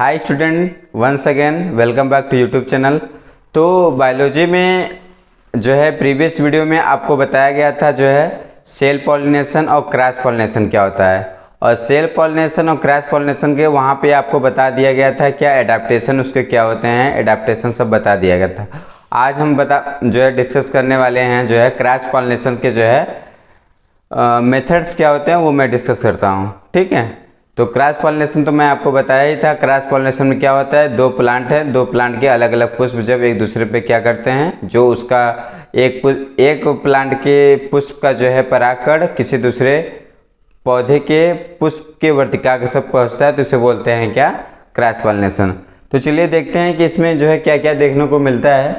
Hi student, once again welcome back to YouTube channel. तो biology में जो है प्रीवियस वीडियो में आपको बताया गया था जो है सेल पॉलिनेशन और क्रॉस पॉलिनेशन क्या होता है, और सेल पॉलिनेशन और क्रॉस पॉलिनेशन के वहाँ पे आपको बता दिया गया था क्या एडाप्टेशन उसके क्या होते हैं, एडाप्टेशन सब बता दिया गया था। आज हम जो है डिस्कस करने वाले हैं जो है क्रॉस पॉलिनेशन के जो है मेथड्स क्या होते हैं वो मैं डिस्कस करता हूँ। ठीक है, तो क्रॉस पॉलिनेशन तो मैं आपको बताया ही था। क्रॉस पॉलिनेशन में क्या होता है, दो प्लांट है, दो प्लांट के अलग अलग पुष्प जब एक दूसरे पे क्या करते हैं, जो उसका एक प्लांट के पुष्प का जो है परागकण किसी दूसरे पौधे के पुष्प के वर्तिका तक पहुँचता है, तो इसे बोलते हैं क्या, क्रॉस पॉलिनेशन। तो चलिए देखते हैं कि इसमें जो है क्या क्या देखने को मिलता है।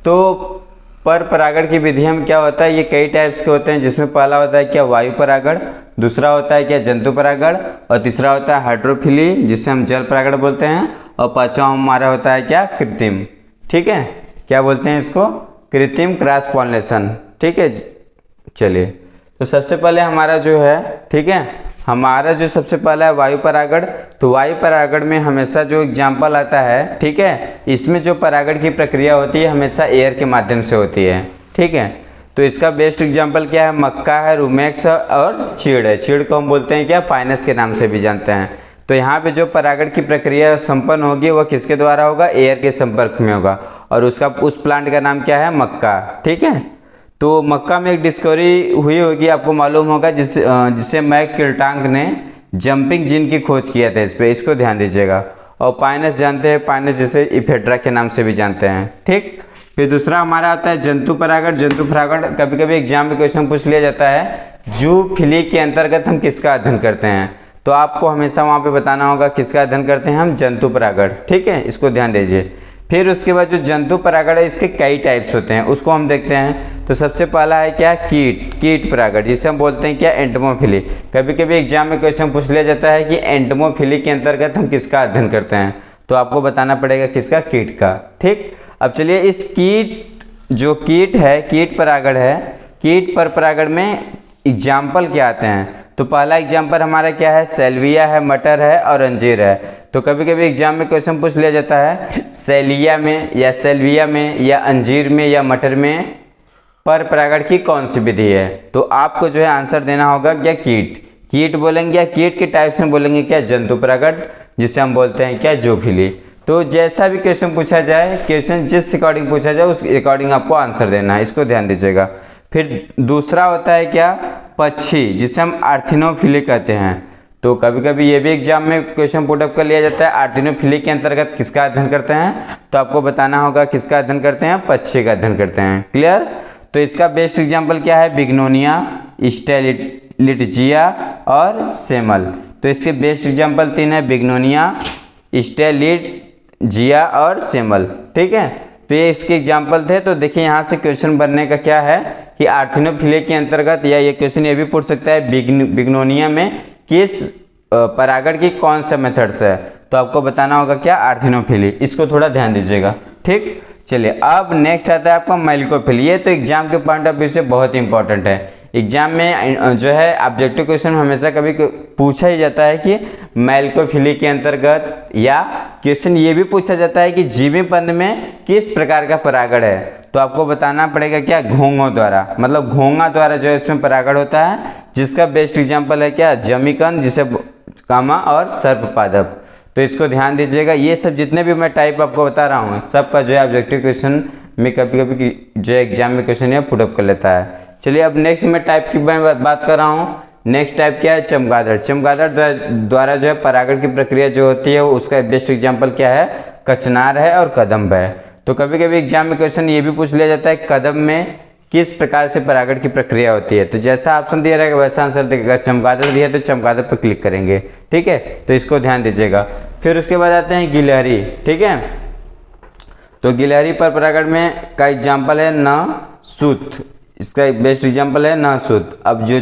तो पर परागण की विधियां में क्या होता है, ये कई टाइप्स के होते हैं, जिसमें पहला होता है क्या वायु परागण, दूसरा होता है क्या जंतु परागण, और तीसरा होता है हाइड्रोफिली जिसे हम जल परागण बोलते हैं, और पांचवा हमारा होता है क्या कृत्रिम। ठीक है, क्या बोलते हैं इसको, कृत्रिम क्रॉस पॉलिनेशन। ठीक है, चलिए तो सबसे पहले हमारा जो है, ठीक है, हमारा जो सबसे पहला है वायु परागण। तो वायु परागण में हमेशा जो एग्जाम्पल आता है, ठीक है, इसमें जो परागण की प्रक्रिया होती है हमेशा एयर के माध्यम से होती है। ठीक है, तो इसका बेस्ट एग्जाम्पल क्या है, मक्का है, रूमेक्स और चीड़ है। चीड़ को हम बोलते हैं क्या, पाइनस के नाम से भी जानते हैं। तो यहाँ पे जो परागण की प्रक्रिया संपन्न होगी वह किसके द्वारा होगा, एयर के संपर्क में होगा, और उस प्लांट का नाम क्या है, मक्का। ठीक है, तो मक्का में एक डिस्कवरी हुई होगी, आपको मालूम होगा, जिसे मैक किल्टांग ने जंपिंग जीन की खोज किया था इस पे, इसको ध्यान दीजिएगा। और पाइनस जानते हैं, पाइनस जिसे इफेड्रा के नाम से भी जानते हैं। ठीक, फिर दूसरा हमारा आता है जंतु परागण। जंतु परागण कभी कभी एग्जाम में क्वेश्चन पूछ लिया जाता है, जूफिली के अंतर्गत हम किसका अध्ययन करते हैं, तो आपको हमेशा वहाँ पे बताना होगा किसका अध्ययन करते हैं हम, जंतु परागण। ठीक है, इसको ध्यान दीजिए। फिर उसके बाद जो जंतु परागण है इसके कई टाइप्स होते हैं, उसको हम देखते हैं। तो सबसे पहला है क्या, कीट परागण, जिसे हम बोलते हैं क्या, एंटमोफिली। कभी कभी एग्जाम में क्वेश्चन पूछ लिया जाता है कि एंटमोफिली के अंतर्गत हम किसका अध्ययन करते हैं, तो आपको बताना पड़ेगा किसका, कीट का। ठीक, अब चलिए इस कीट है, कीट परागण है, कीट पर परागण में एग्जाम्पल क्या आते हैं। तो पहला एग्जाम्पल हमारा क्या है, सेल्विया है, मटर है और अंजीर है। तो कभी कभी एग्जाम में क्वेश्चन पूछ लिया जाता है सेलिया में या सेल्विया में या अंजीर में या मटर में पर परागण की कौन सी विधि है, तो आपको जो है आंसर देना होगा क्या, कीट बोलेंगे, या कीट के टाइप्स में बोलेंगे क्या, जंतु परागण, जिसे हम बोलते हैं क्या, जूफिली। तो जैसा भी क्वेश्चन पूछा जाए, क्वेश्चन जिस अकॉर्डिंग पूछा जाए उस अकॉर्डिंग आपको आंसर देना है, इसको ध्यान दीजिएगा। फिर दूसरा होता है क्या, पक्षी, जिसे हम आर्थिनोफिली कहते हैं। तो कभी कभी ये भी एग्जाम में क्वेश्चन पुटअप कर लिया जाता है, आर्थिनोफिली के अंतर्गत किसका अध्ययन करते हैं, तो आपको बताना होगा किसका अध्ययन करते हैं, पक्षी का अध्ययन करते हैं। क्लियर, तो इसका बेस्ट एग्जाम्पल क्या है, बिग्नोनिया, स्टेलिटजिया और सेमल। तो इसके बेस्ट एग्जाम्पल तीन है, बिग्नोनिया, स्टेलिटजिया और सेमल। ठीक है, तो ये इसके एग्जाम्पल थे। तो देखिए यहाँ से क्वेश्चन बनने का क्या है कि आर्थिनोफिली के अंतर्गत, या ये क्वेश्चन ये भी पूछ सकता है बिग्नोनिया में किस परागण की कौन सा मेथड्स है, तो आपको बताना होगा क्या, आर्थिनोफिली। इसको थोड़ा ध्यान दीजिएगा। ठीक, चलिए अब नेक्स्ट आता है आपका मैलिकोफिली। ये तो एग्जाम के पॉइंट ऑफ व्यू से बहुत इंपॉर्टेंट है। एग्जाम में जो है ऑब्जेक्टिव क्वेश्चन हमेशा कभी पूछा ही जाता है कि मैलिकोफिली के अंतर्गत, या क्वेश्चन ये भी पूछा जाता है कि जीवी पंद में किस प्रकार का परागण है, तो आपको बताना पड़ेगा क्या, घोंघों द्वारा, मतलब घोंघा द्वारा जो है इसमें परागण होता है, जिसका बेस्ट एग्जाम्पल है क्या, जमीकंद, जिसे कामा और सर्पपादप। तो इसको ध्यान दीजिएगा। ये सब जितने भी मैं टाइप आपको बता रहा हूँ सबका जो है ऑब्जेक्टिव क्वेश्चन में कभी कभी जो एग्जाम में क्वेश्चन है पुटअप कर लेता है। चलिए अब नेक्स्ट में टाइप की मैं बात कर रहा हूँ। नेक्स्ट टाइप क्या है, चमगादड़। चमगादड़ द्वारा जो है परागण की प्रक्रिया जो होती है उसका बेस्ट एग्जाम्पल क्या है, कचनार है और कदम्ब है। तो कभी कभी एग्जाम में क्वेश्चन ये भी पूछ लिया जाता है, कदम्ब में किस प्रकार से परागण की प्रक्रिया होती है, तो जैसा ऑप्शन दिया रहेगा वैसा आंसर देगा। चमगादड़ दिया तो चमगादड़ पर क्लिक करेंगे। ठीक है, तो इसको ध्यान दीजिएगा। फिर उसके बाद आते हैं गिलहरी। ठीक है, तो गिलहरी पर परागण में का एग्जाम्पल है नसूत, इसका बेस्ट एग्जाम्पल है नसूत। अब जो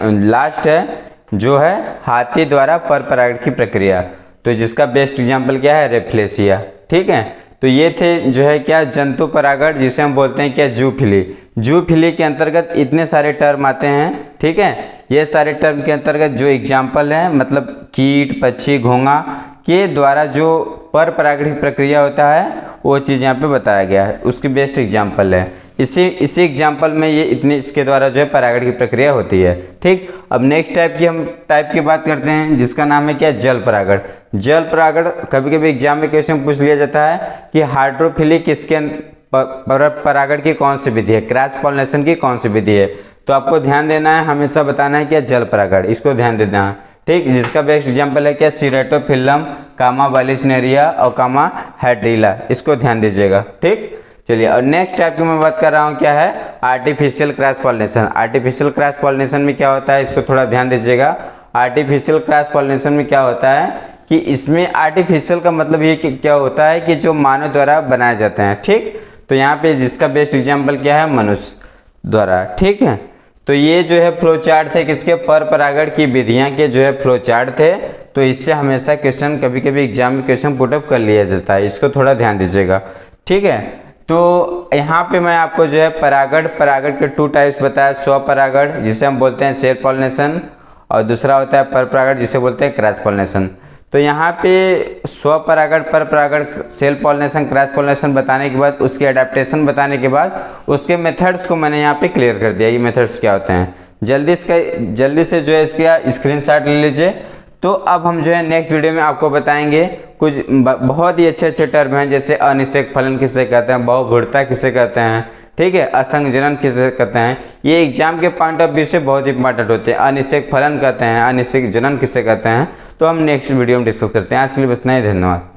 लास्ट है जो है हाथी द्वारा पर परागण की प्रक्रिया, तो जिसका बेस्ट एग्जाम्पल क्या है, रेफ्लेसिया। ठीक है, तो ये थे जो है क्या, जंतु परागण, जिसे हम बोलते हैं क्या, जूफिली। जूफिली के अंतर्गत इतने सारे टर्म आते हैं। ठीक है, ये सारे टर्म के अंतर्गत जो एग्जाम्पल हैं, मतलब कीट, पक्षी, घोंघा, के द्वारा जो पर परागण प्रक्रिया होता है वो चीज़ यहाँ पे बताया गया है, उसकी बेस्ट एग्जाम्पल है। इसी एग्जाम्पल में ये इतनी इसके द्वारा जो है परागण की प्रक्रिया होती है। ठीक, अब नेक्स्ट टाइप की बात करते हैं जिसका नाम है क्या, जल परागण। जल परागण कभी कभी एग्जाम में क्वेश्चन पूछ लिया जाता है कि हाइड्रोफिलिक किसके परागण की कौन सी विधि है, क्रॉस पॉलिनेशन की कौन सी विधि है। तो आपको ध्यान देना है, हमेशा बताना है क्या, जल परागण, इसको ध्यान देना है। ठीक, जिसका बेस्ट एग्जाम्पल है क्या, सीरेटोफिल्लम, कामा बालिसनेरिया और कामा हैड्रिला, इसको ध्यान दीजिएगा। ठीक, चलिए, और नेक्स्ट टाइप की मैं बात कर रहा हूँ क्या है, artificial cross pollination. Artificial cross pollination में क्या होता है, इसको थोड़ा ध्यान दीजिएगा। आर्टिफिशियल क्रॉस पॉलिनेशन में क्या होता है कि इसमें आर्टिफिशियल का मतलब ये कि क्या होता है कि जो मानव द्वारा बनाए जाते हैं। ठीक, तो यहाँ पे जिसका बेस्ट एग्जाम्पल क्या है, मनुष्य द्वारा। ठीक है, तो ये जो है फ्लो चार्ट थे किसके, पर परागण की विधियां के जो है फ्लो चार्ट थे। तो इससे हमेशा क्वेश्चन कभी कभी एग्जाम में क्वेश्चन पुटअप कर लिया जाता है, इसको थोड़ा ध्यान दीजिएगा। ठीक है, तो यहाँ पे मैं आपको जो है परागण के 2 टाइप्स बताया, स्वपरागण जिसे हम बोलते हैं सेल्फ पॉलिनेशन, और दूसरा होता है पर परागण जिसे बोलते हैं क्रॉस पॉलिनेशन। तो यहाँ पे स्वपरागण, पर परागण, सेल्फ पॉलिनेशन, क्रॉस पॉलिनेशन बताने के बाद, उसके एडेप्टेशन बताने के बाद, उसके मेथड्स को मैंने यहाँ पे क्लियर कर दिया, ये मेथड्स क्या होते हैं। जल्दी से जो है इसका स्क्रीनशॉट ले लीजिए। तो अब हम जो है नेक्स्ट वीडियो में आपको बताएंगे कुछ बहुत ही अच्छे टर्म हैं, जैसे अनिषेक फलन किसे कहते हैं, बहुगुणता किसे कहते हैं, ठीक है, असंग जनन किसे कहते हैं। ये एग्जाम के पॉइंट ऑफ व्यू से बहुत इंपॉर्टेंट होते हैं। अनिषेक फलन कहते हैं, अनिषेक जनन किसे कहते हैं, तो हम नेक्स्ट वीडियो में डिस्कस करते हैं। आज के लिए बस इतना ही, धन्यवाद।